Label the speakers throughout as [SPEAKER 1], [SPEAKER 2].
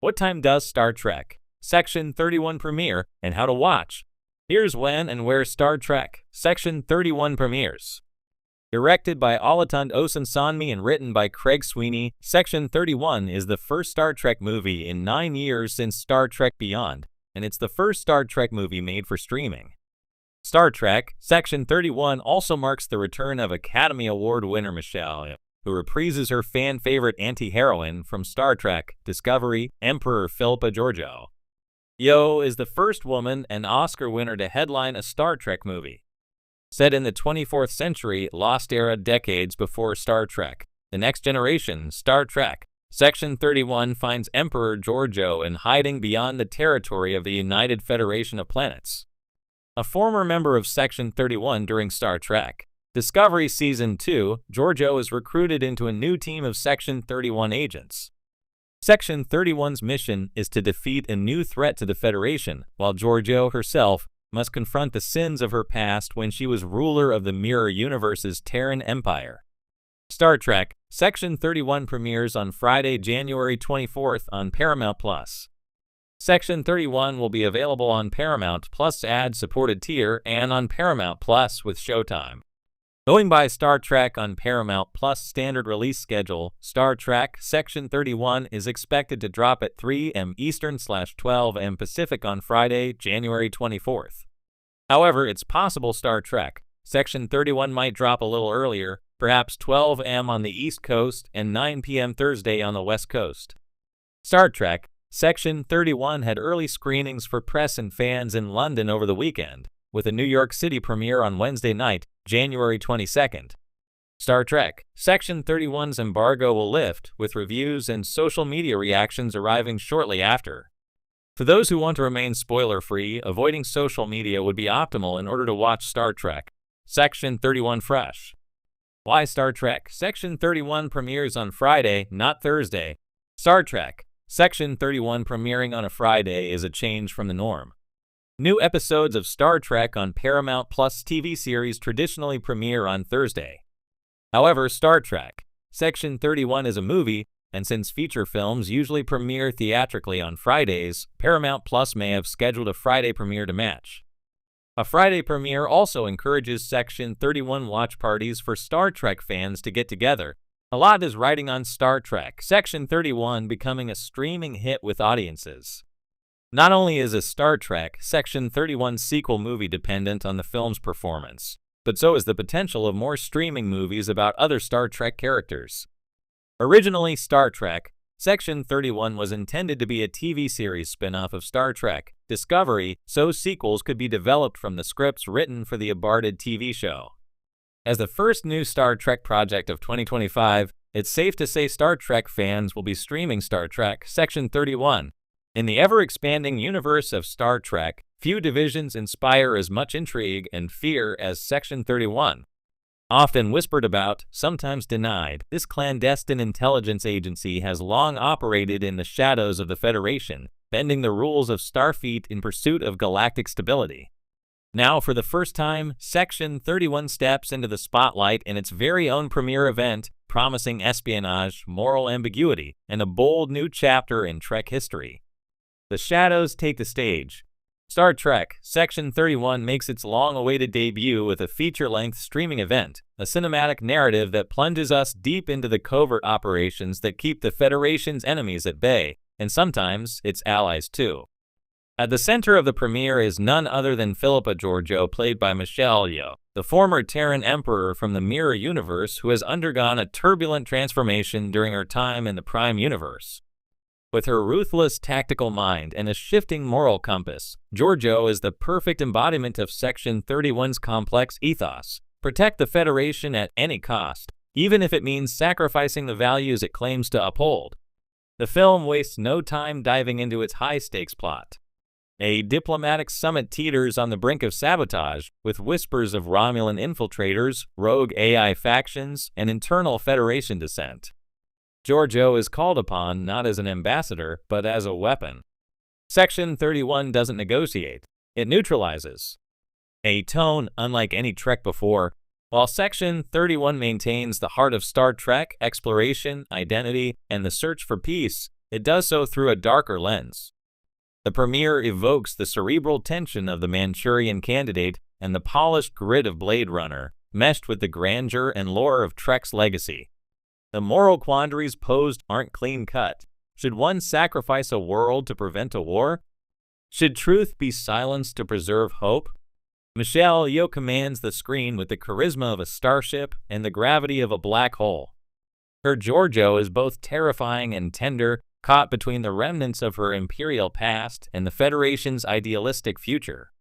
[SPEAKER 1] What time does Star Trek Section 31 premiere and how to watch? Here's when and where Star Trek Section 31 premieres. Directed by Olatunde Osunsanmi and written by Craig Sweeney, Section 31 is the first Star Trek movie in 9 years since Star Trek Beyond, and it's the first Star Trek movie made for streaming. Star Trek Section 31 also marks the return of Academy Award winner Michelle Yeoh, who reprises her fan-favorite anti-heroine from Star Trek Discovery, Emperor Philippa Georgiou. Yeoh is the first woman and Oscar winner to headline a Star Trek movie. Set in the 24th century, lost era decades before Star Trek, The Next Generation, Star Trek Section 31 finds Emperor Georgiou in hiding beyond the territory of the United Federation of Planets. A former member of Section 31 during Star Trek Discovery Season 2, Georgiou is recruited into a new team of Section 31 agents. Section 31's mission is to defeat a new threat to the Federation, while Georgiou herself must confront the sins of her past when she was ruler of the Mirror Universe's Terran Empire. Star Trek Section 31 premieres on Friday, January 24th on Paramount+. Section 31 will be available on Paramount Plus ad-supported tier and on Paramount Plus with Showtime. Going by Star Trek on Paramount Plus standard release schedule, Star Trek Section 31 is expected to drop at 3 m Eastern/12 m Pacific on Friday, January 24th. However, it's possible Star Trek Section 31 might drop a little earlier, perhaps 12 m on the East Coast and 9 p.m. Thursday on the West Coast. Star Trek Section 31 had early screenings for press and fans in London over the weekend, with a New York City premiere on Wednesday night, January 22nd. Star Trek Section 31's embargo will lift, with reviews and social media reactions arriving shortly after. For those who want to remain spoiler-free, avoiding social media would be optimal in order to watch Star Trek Section 31 fresh. Why Star Trek Section 31 premieres on Friday, not Thursday? Star Trek Section 31 premiering on a Friday is a change from the norm. New episodes of Star Trek on Paramount Plus TV series traditionally premiere on Thursday. However, Star Trek Section 31 is a movie, and since feature films usually premiere theatrically on Fridays, Paramount Plus may have scheduled a Friday premiere to match. A Friday premiere also encourages Section 31 watch parties for Star Trek fans to get together. A lot is riding on Star Trek Section 31 becoming a streaming hit with audiences. Not only is a Star Trek Section 31 sequel movie dependent on the film's performance, but so is the potential of more streaming movies about other Star Trek characters. Originally, Star Trek Section 31 was intended to be a TV series spin-off of Star Trek Discovery, so sequels could be developed from the scripts written for the aborted TV show. As the first new Star Trek project of 2025, it's safe to say Star Trek fans will be streaming Star Trek Section 31. In the ever-expanding universe of Star Trek, few divisions inspire as much intrigue and fear as Section 31. Often whispered about, sometimes denied, this clandestine intelligence agency has long operated in the shadows of the Federation, bending the rules of Starfleet in pursuit of galactic stability. Now, for the first time, Section 31 steps into the spotlight in its very own premiere event, promising espionage, moral ambiguity, and a bold new chapter in Trek history. The shadows take the stage. Star Trek Section 31 makes its long-awaited debut with a feature-length streaming event, a cinematic narrative that plunges us deep into the covert operations that keep the Federation's enemies at bay, and sometimes its allies too. At the center of the premiere is none other than Philippa Georgiou, played by Michelle Yeoh, the former Terran Emperor from the Mirror Universe who has undergone a turbulent transformation during her time in the Prime Universe. With her ruthless tactical mind and a shifting moral compass, Georgiou is the perfect embodiment of Section 31's complex ethos: protect the Federation at any cost, even if it means sacrificing the values it claims to uphold. The film wastes no time diving into its high-stakes plot. A diplomatic summit teeters on the brink of sabotage, with whispers of Romulan infiltrators, rogue AI factions, and internal Federation dissent. Georgiou is called upon not as an ambassador, but as a weapon. Section 31 doesn't negotiate, it neutralizes. A tone unlike any Trek before, while Section 31 maintains the heart of Star Trek, exploration, identity, and the search for peace, it does so through a darker lens. The premiere evokes the cerebral tension of the Manchurian Candidate and the polished grit of Blade Runner, meshed with the grandeur and lore of Trek's legacy. The moral quandaries posed aren't clean-cut. Should one sacrifice a world to prevent a war? Should truth be silenced to preserve hope? Michelle Yeoh commands the screen with the charisma of a starship and the gravity of a black hole. Her Giorgio is both terrifying and tender, caught between the remnants of her imperial past and the Federation's idealistic future.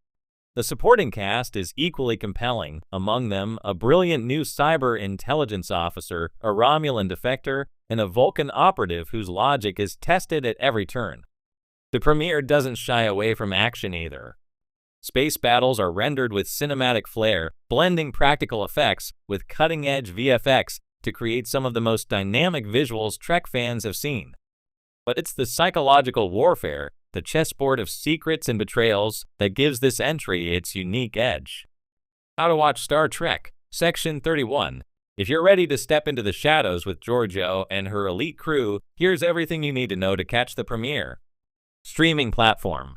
[SPEAKER 1] The supporting cast is equally compelling, among them a brilliant new cyber intelligence officer, a Romulan defector, and a Vulcan operative whose logic is tested at every turn. The premiere doesn't shy away from action either. Space battles are rendered with cinematic flair, blending practical effects with cutting-edge VFX to create some of the most dynamic visuals Trek fans have seen. But it's the psychological warfare, the chessboard of secrets and betrayals, that gives this entry its unique edge. How to watch Star Trek, Section 31. If you're ready to step into the shadows with Giorgio and her elite crew, here's everything you need to know to catch the premiere. Streaming platform.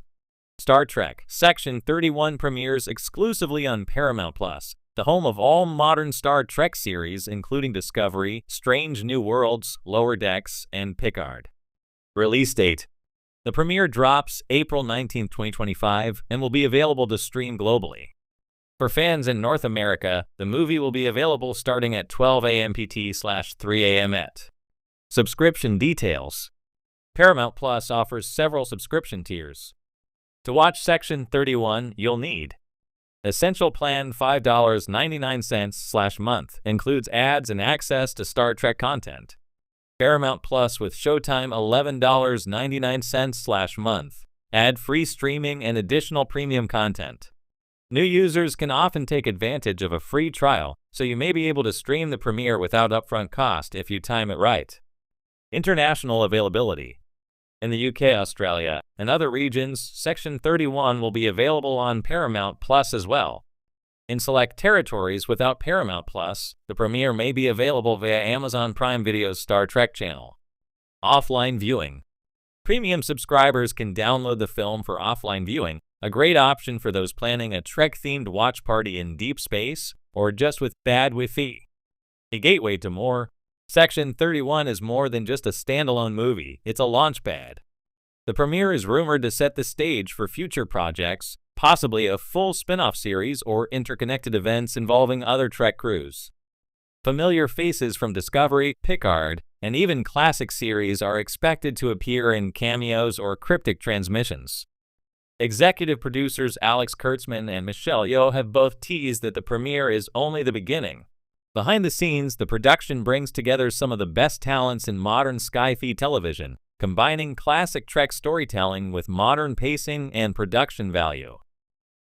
[SPEAKER 1] Star Trek, Section 31 premieres exclusively on Paramount+, the home of all modern Star Trek series including Discovery, Strange New Worlds, Lower Decks, and Picard. Release date. The premiere drops April 19, 2025, and will be available to stream globally. For fans in North America, the movie will be available starting at 12 a.m. PT/3 a.m. ET. Subscription details. Paramount Plus offers several subscription tiers. To watch Section 31, you'll need Essential Plan $5.99/month, includes ads and access to Star Trek content. Paramount Plus with Showtime $11.99/month, ad-free streaming and additional premium content. New users can often take advantage of a free trial, so you may be able to stream the premiere without upfront cost if you time it right. International availability. In the UK, Australia, and other regions, Section 31 will be available on Paramount Plus as well. In select territories without Paramount Plus, the premiere may be available via Amazon Prime Video's Star Trek channel. Offline viewing. Premium subscribers can download the film for offline viewing, a great option for those planning a Trek-themed watch party in deep space or just with bad Wi-Fi. A gateway to more. Section 31 is more than just a standalone movie, it's a launchpad. The premiere is rumored to set the stage for future projects, possibly a full spin-off series or interconnected events involving other Trek crews. Familiar faces from Discovery, Picard, and even classic series are expected to appear in cameos or cryptic transmissions. Executive producers Alex Kurtzman and Michelle Yeoh have both teased that the premiere is only the beginning. Behind the scenes, the production brings together some of the best talents in modern sci-fi television, combining classic Trek storytelling with modern pacing and production value.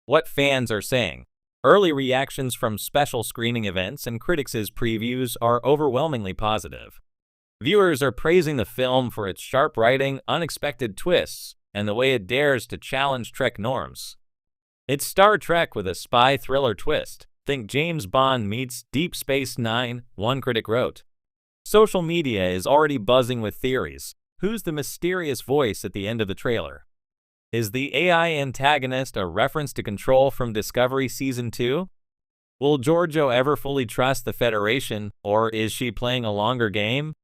[SPEAKER 1] What fans are saying. Early reactions from special screening events and critics' previews are overwhelmingly positive. Viewers are praising the film for its sharp writing, unexpected twists, and the way it dares to challenge Trek norms. It's Star Trek with a spy thriller twist. Think James Bond meets Deep Space Nine, one critic wrote. Social media is already buzzing with theories. Who's the mysterious voice at the end of the trailer? Is the AI antagonist a reference to Control from Discovery Season 2? Will Giorgio ever fully trust the Federation, or is she playing a longer game?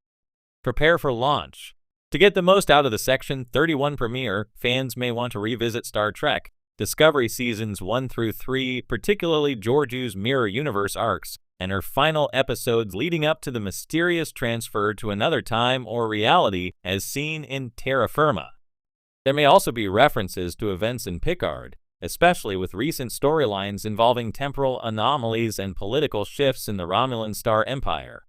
[SPEAKER 1] Prepare for launch. To get the most out of the Section 31 premiere, fans may want to revisit Star Trek Discovery Seasons 1 through 3, particularly Giorgio's Mirror Universe arcs, and her final episodes leading up to the mysterious transfer to another time or reality as seen in Terra Firma. There may also be references to events in Picard, especially with recent storylines involving temporal anomalies and political shifts in the Romulan Star Empire.